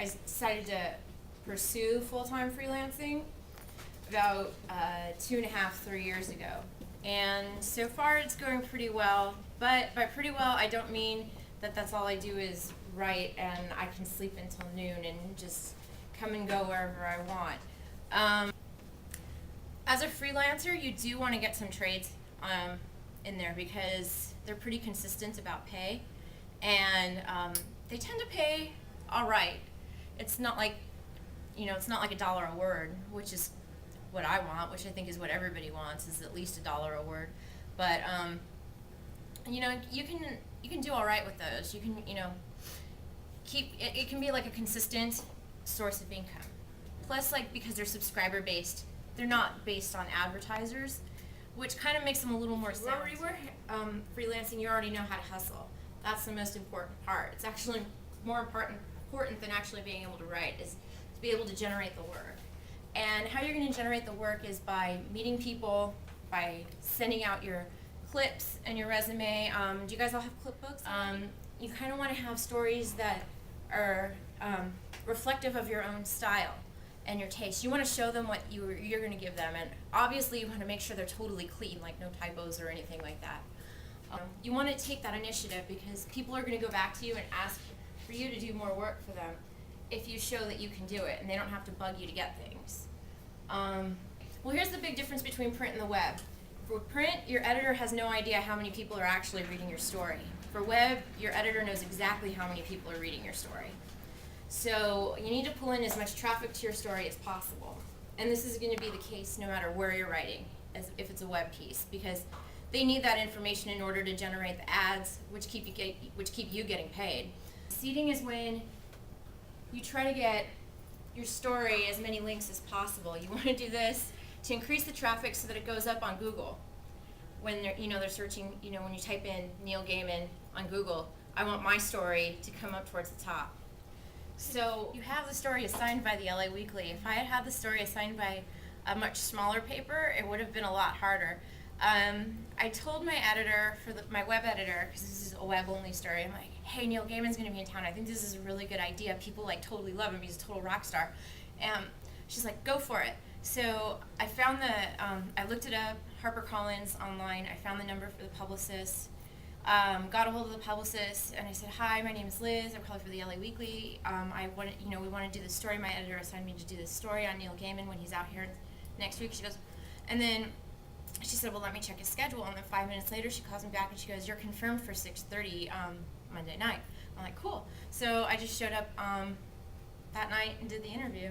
I decided to pursue full-time freelancing about 2.5, 3 years ago. And so far it's going pretty well, but by pretty well I don't mean that that's all I do is write and I can sleep until noon and just come and go wherever I want. As a freelancer, you do want to get some trades in there because they're pretty consistent about pay, and they tend to pay all right. It's not like, it's not like $1 a word, which is what I want, which I think is what everybody wants, is at least $1 a word. But you can do all right with those. You can keep it. It can be like a consistent source of income. Plus, like, because they're subscriber based, they're not based on advertisers, which kind of makes them a little more sense. When you were freelancing, you already know how to hustle. That's the most important part. It's actually more important than actually being able to write, is to be able to generate the work. And how you're going to generate the work is by meeting people, by sending out your clips and your resume. Do you guys all have clip books? You kind of want to have stories that are reflective of your own style and your taste. You want to show them what you're going to give them, and obviously you want to make sure they're totally clean, like no typos or anything like that. You want to take that initiative because people are going to go back to you and ask for you to do more work for them if you show that you can do it and they don't have to bug you to get things. Well, here's the big difference between print and the web. For print, your editor has no idea how many people are actually reading your story. For web, your editor knows exactly how many people are reading your story. So you need to pull in as much traffic to your story as possible. And this is going to be the case no matter where you're writing, as if it's a web piece, because they need that information in order to generate the ads, which keep you getting paid. Seeding is when you try to get your story as many links as possible. You want to do this to increase the traffic so that it goes up on Google. When they're searching, when you type in Neil Gaiman on Google, I want my story to come up towards the top. So you have the story assigned by the LA Weekly. If I had had the story assigned by a much smaller paper, it would have been a lot harder. I told my editor, my web editor, because this is a web-only story, I'm like, hey, Neil Gaiman's going to be in town. I think this is a really good idea. People totally love him. He's a total rock star. And she's like, go for it. So I found I looked it up, HarperCollins online. I found the number for the publicist. Got a hold of the publicist, and I said, hi, my name is Liz. I'm calling for the LA Weekly. We want to do this story. My editor assigned me to do this story on Neil Gaiman when he's out here next week. She goes, and then she said, well, let me check his schedule. And then 5 minutes later, she calls me back and she goes, you're confirmed for 6:30 Monday night. I'm like, cool. So I just showed up that night and did the interview.